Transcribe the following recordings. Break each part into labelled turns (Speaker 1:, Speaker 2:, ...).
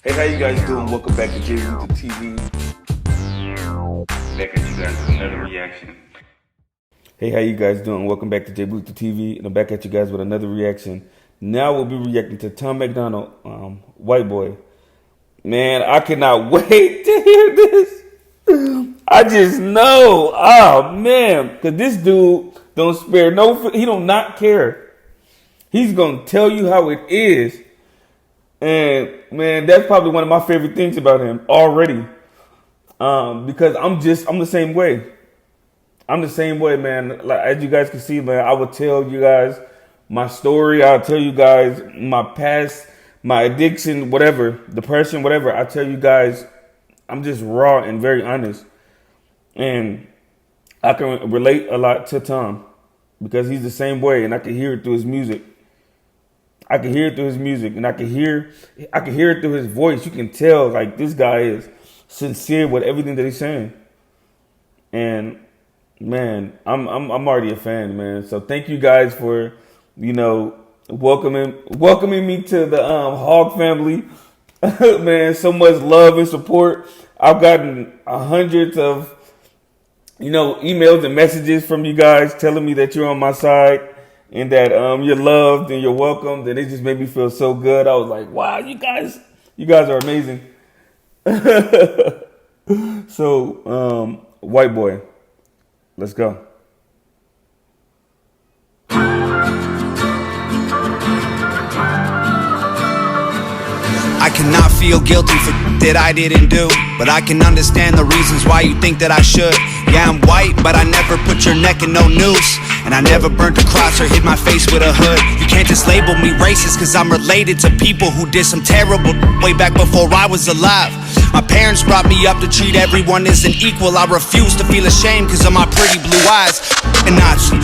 Speaker 1: Hey, how you guys doing? Welcome back to JV the TV. Back at you guys with another reaction. Hey, how you guys doing? Welcome back to JV the TV, and I'm back at you guys with another reaction. Now we'll be reacting to Tom MacDonald, Whiteboy. Man, I cannot wait to hear this. I just know, oh man, because this dude don't spare no. He don't not care. He's gonna tell you how it is. And man, that's probably one of my favorite things about him already. Because I'm the same way. I'm the same way, man. Like, as you guys can see, man, I will tell you guys my story. I'll tell you guys my past, my addiction, whatever, depression, whatever. I tell you guys, I'm just raw and very honest. And I can relate a lot to Tom because he's the same way, and I can hear it through his music. I can hear it through his music, and I can hear it through his voice. You can tell, like, this guy is sincere with everything that he's saying. And man, I'm already a fan, man. So thank you guys for, welcoming me to the Hog family. Man, so much love and support. I've gotten hundreds of emails and messages from you guys telling me that you're on my side. And that you're loved and you're welcomed, and it just made me feel so good. I was like, wow, you guys are amazing. So, Whiteboy, let's go.
Speaker 2: I cannot feel guilty for that I didn't do, but I can understand the reasons why you think that I should. Yeah, I'm white, but I never put your neck in no noose, and I never burnt a cross or hid my face with a hood. You can't just label me racist, cause I'm related to people who did some terrible way back before I was alive. My parents brought me up to treat everyone as an equal. I refuse to feel ashamed cause of my pretty blue eyes. A Nazi,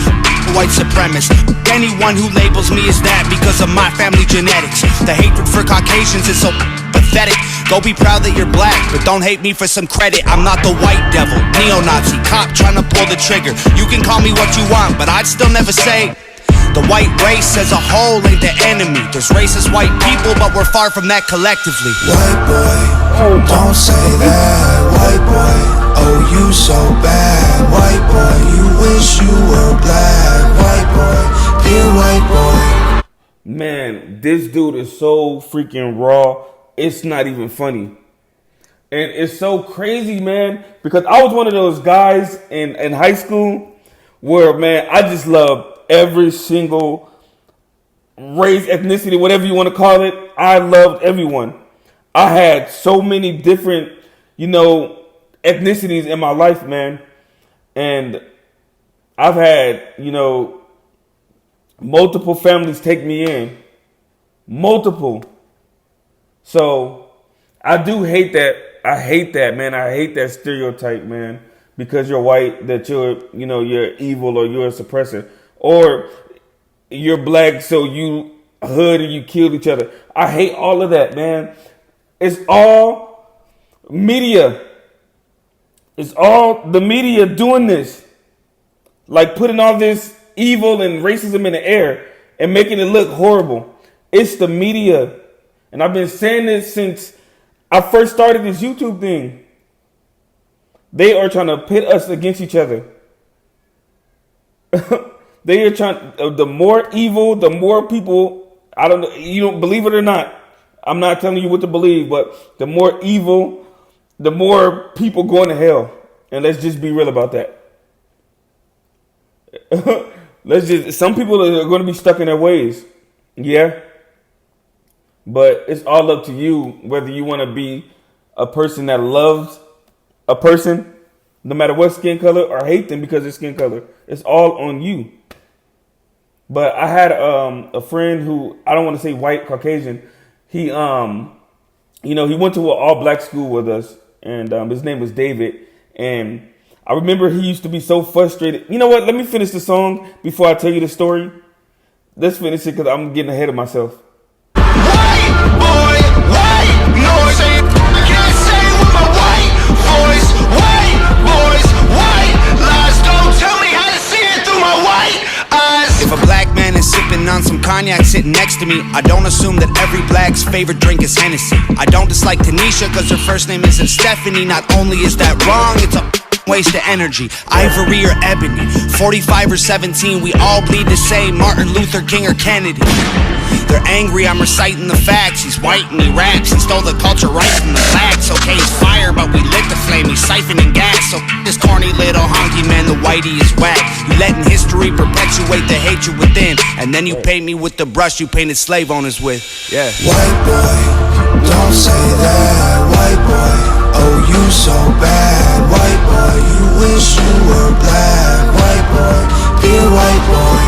Speaker 2: white supremacist, anyone who labels me as that because of my family genetics. The hatred for Caucasians is so pathetic. Go be proud that you're black, but don't hate me for some credit. I'm not the white devil, neo-Nazi, cop trying to pull the trigger. You can call me what you want, but I'd still never say the white race as a whole ain't the enemy. There's racist white people, but we're far from that collectively.
Speaker 3: White boy, don't say that. White boy, oh you so bad. White boy, you wish you were black. White boy, dear white boy.
Speaker 1: Man, this dude is so freaking raw. It's not even funny. And it's so crazy, man, because I was one of those guys in high school where, man, I just loved every single race, ethnicity, whatever you want to call it. I loved everyone. I had so many different, ethnicities in my life, man. And I've had, multiple families take me in. Multiple. So I do hate that. I hate that, man. I hate that stereotype, man. Because you're white, that you're evil or you're a suppressor. Or you're black, so you hood and you killed each other. I hate all of that, man. It's all media. It's all the media doing this. Like putting all this evil and racism in the air and making it look horrible. It's the media. And I've been saying this since I first started this YouTube thing. They are trying to pit us against each other. They are trying, the more evil, the more people, I don't know, you don't believe it or not. I'm not telling you what to believe, but the more evil, the more people going to hell. And let's just be real about that. Some people are going to be stuck in their ways. Yeah. But it's all up to you whether you want to be a person that loves a person, no matter what skin color, or hate them because of skin color. It's all on you. But I had a friend who, I don't want to say white, Caucasian. He, he went to an all-black school with us, and his name was David. And I remember he used to be so frustrated. You know what? Let me finish the song before I tell you the story. Let's finish it because I'm getting ahead of myself.
Speaker 2: If a black man is sipping on some cognac sitting next to me, I don't assume that every black ex favorite drink is Hennessy. I don't dislike Tanisha cause her first name isn't Stephanie. Not only is that wrong, it's a waste of energy. Ivory or ebony, 45 or 17, we all bleed the same. Martin Luther King or Kennedy. They're angry, I'm reciting the facts. He's white and he raps and stole the culture right from the blacks. Okay, he's fire, but we lit the flame. He's siphoning gas. So this corny little honky man, the whitey is whack. You letting history perpetuate the hatred within, and then you paint me with the brush you painted slave owners with. Yeah.
Speaker 3: White boy, don't say that. White boy, oh you so bad. White boy, you wish you were black. White boy, dear white boy.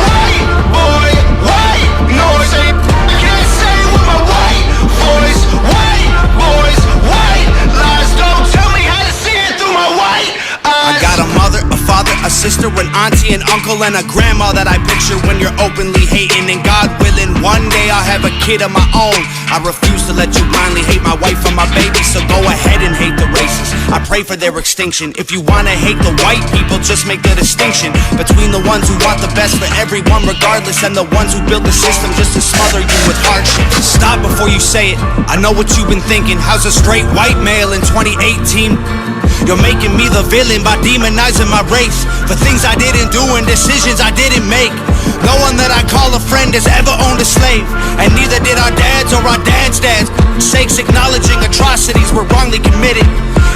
Speaker 4: White boy, white noise. I can't say with my white voice. White boys, white lies. Don't tell me how to see it through my white eyes.
Speaker 2: I got a mother, a father, a sister, an auntie, an uncle, and a grandma that I picture when you're openly hating. And God willing, one day I'll have a kid of my own. I refuse to let you blindly hate my wife and my baby, so go ahead and hate the races. I pray for their extinction. If you wanna hate the white people, just make the distinction between the ones who want the best for everyone regardless, and the ones who build the system just to smother you with hardship. Stop before you say it. I know what you've been thinking. How's a straight white male in 2018? You're making me the villain by demonizing my race for things I didn't do and decisions I didn't make. No one that I call a friend has ever owned a slave, and neither did our dads or our dads' dads. Sakes acknowledging atrocities were wrongly committed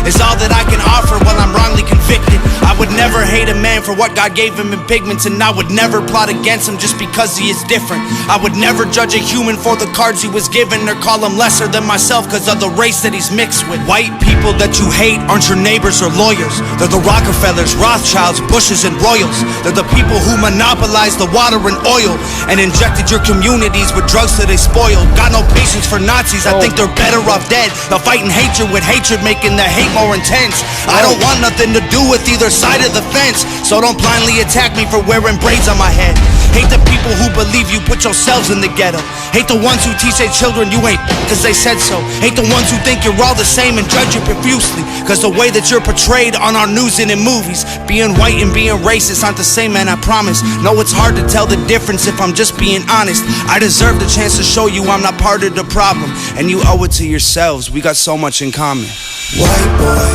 Speaker 2: is all that I can offer while I'm wrongly convicted. I would never hate a man for what God gave him in pigments, and I would never plot against him just because he is different. I would never judge a human for the cards he was given, or call him lesser than myself because of the race that he's mixed with. White people that you hate aren't your neighbors or lawyers. They're the Rockefellers, Rothschilds, Bushes, and Royals. They're the people who monopolized the water and oil and injected your communities with drugs that they spoiled. Got no patience for Nazis, I think they're better off dead. They're fighting hatred with hatred, making the hate more intense. I don't want nothing to do with either side of the fence, so don't blindly attack me for wearing braids on my head. Hate the people who believe you put yourselves in the ghetto. Hate the ones who teach their children you ain't cause they said so. Hate the ones who think you're all the same and judge you profusely cause the way that you're portrayed on our news and in movies. Being white and being racist aren't the same, man, I promise. No, it's hard to tell the difference if I'm just being honest. I deserve the chance to show you I'm not part of the problem, and you owe it to yourselves. We got so much in common.
Speaker 3: White boy,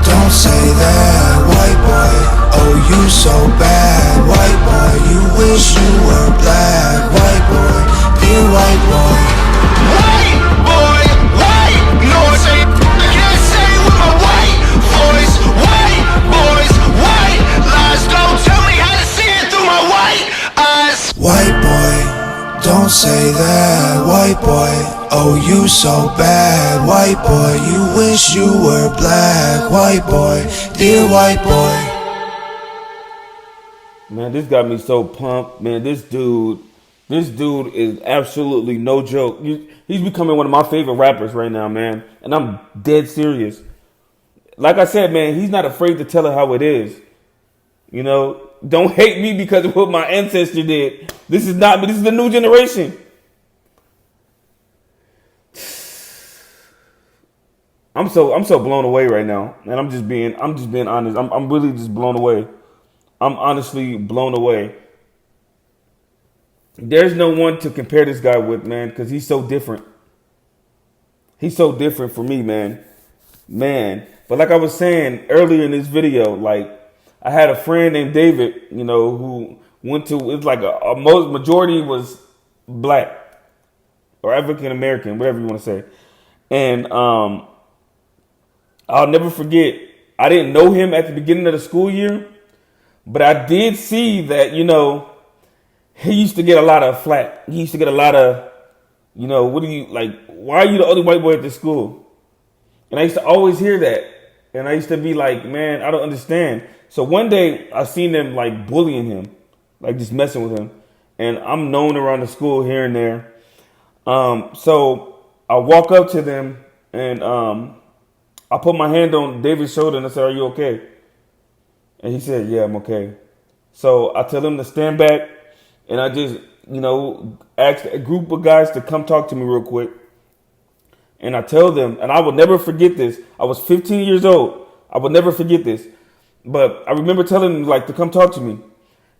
Speaker 3: don't say that. White boy, oh you so bad. White boy, you wish you were black. White boy, dear white boy.
Speaker 4: White boy, white noise. I can't say with my white voice. White boys, white lies. Don't tell me how to see it through my white eyes.
Speaker 3: White boy, don't say that. White boy, oh you so bad. White boy, you wish you were black. White boy, dear white boy.
Speaker 1: Man, this got me so pumped. Man, this dude is absolutely no joke. He's becoming one of my favorite rappers right now, man. And I'm dead serious. Like I said, man, he's not afraid to tell it how it is. You know, don't hate me because of what my ancestor did. This is not me. This is the new generation. I'm so blown away right now, and I'm just being honest. I'm really just blown away. I'm honestly blown away. There's no one to compare this guy with, man, because he's so different. He's so different for me, man. But like I was saying earlier in this video, like I had a friend named David, you know, who went to, it's like a most majority was black or African American, whatever you want to say. And I'll never forget, I didn't know him at the beginning of the school year, but I did see that, you know, he used to get a lot of flack. He used to get a lot of, you know, why are you the only white boy at this school? And I used to always hear that. And I used to be like, man, I don't understand. So one day I seen them like bullying him, like just messing with him. And I'm known around the school here and there. So I walk up to them and I put my hand on David's shoulder and I said, "Are you okay?" And he said, "Yeah, I'm okay." So I tell him to stand back and I just, you know, ask a group of guys to come talk to me real quick. And I tell them, and I will never forget this. I was 15 years old. I will never forget this. But I remember telling them, like, to come talk to me.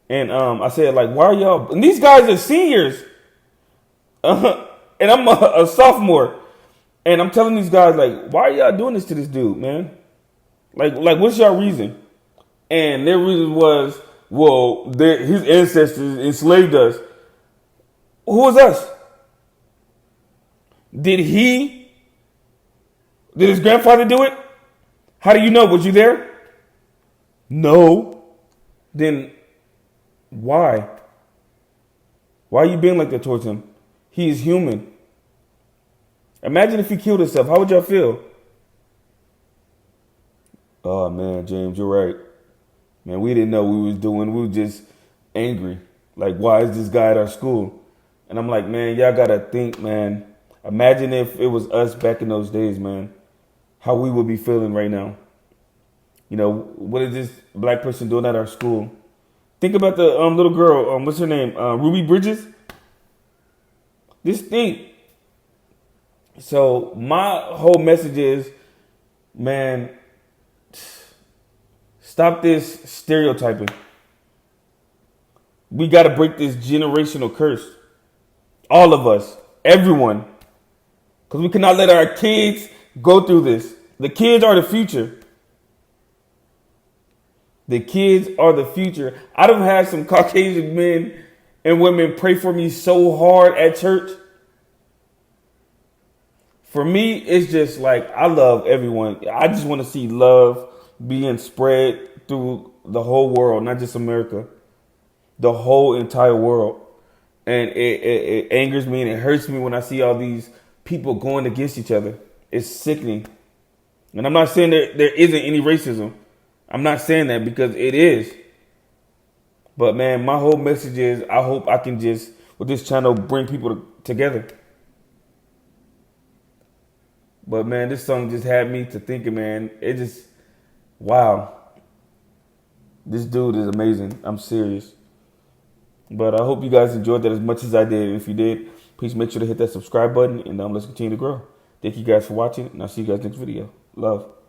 Speaker 1: And I said, like, why are y'all... And these guys are seniors. And And I'm a sophomore. And I'm telling these guys, like, why are y'all doing this to this dude, man? Like what's your reason? And their reason was, well, his ancestors enslaved us. Who was us? Did his grandfather do it? How do you know? Was you there? No. Then why? Why are you being like that towards him? He is human. Imagine if he killed himself. How would y'all feel? Oh, man, James, you're right. Man, we didn't know what we was doing. We were just angry. Like, why is this guy at our school? And I'm like, man, y'all got to think, man. Imagine if it was us back in those days, man. How we would be feeling right now. You know, what is this black person doing at our school? Think about the little girl. What's her name? Ruby Bridges? Just think. So my whole message is, man, stop this stereotyping. We got to break this generational curse. All of us, everyone. Because we cannot let our kids go through this. The kids are the future. The kids are the future. I done had some Caucasian men and women pray for me so hard at church. For me, it's just like, I love everyone. I just want to see love being spread through the whole world, not just America, the whole entire world. And it angers me and it hurts me when I see all these people going against each other. It's sickening. And I'm not saying there isn't any racism. I'm not saying that, because it is. But man, my whole message is, I hope I can just, with this channel, bring people together. But man, this song just had me to thinking, man. It just, wow. This dude is amazing. I'm serious. But I hope you guys enjoyed that as much as I did. And if you did, please make sure to hit that subscribe button, and let's continue to grow. Thank you guys for watching, and I'll see you guys next video. Love.